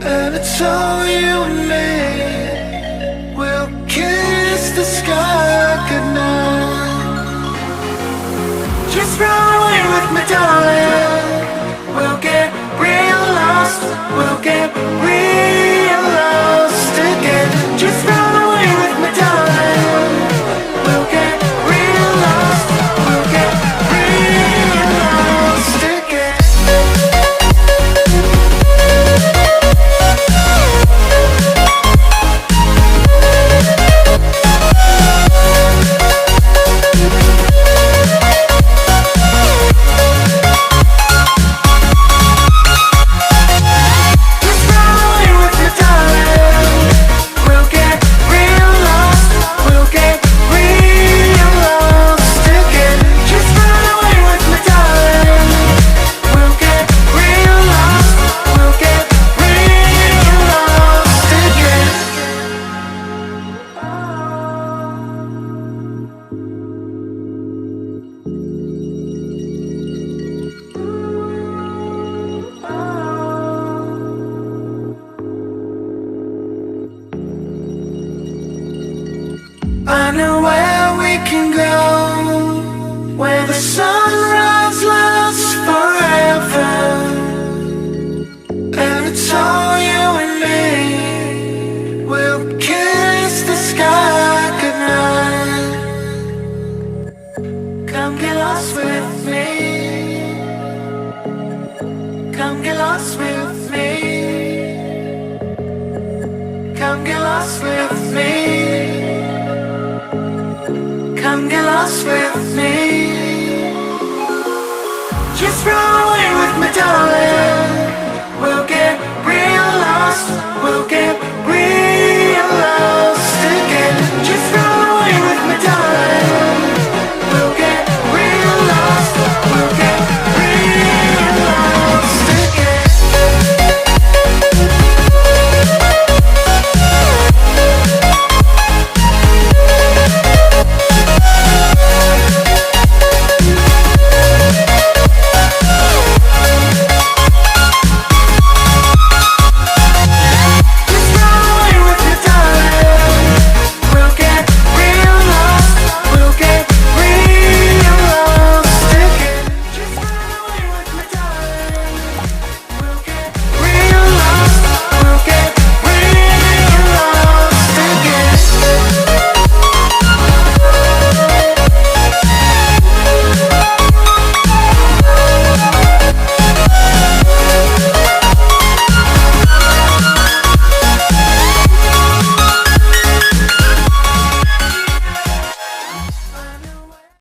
And it's all you and me. We'll kiss the sky goodnight. Just run away with me, darling. We'll get real lost. We'll get real lost again. Just run away with me, darling. We'll get real lost. We'll get real lost again. I know where we can go, where the sunrise lasts forever. And it's all you and me. We'll kiss the sky goodnight. Come get lost with me. Come get lost with me. Come get lost with me. Come get lost with me. Just run away with me, darling.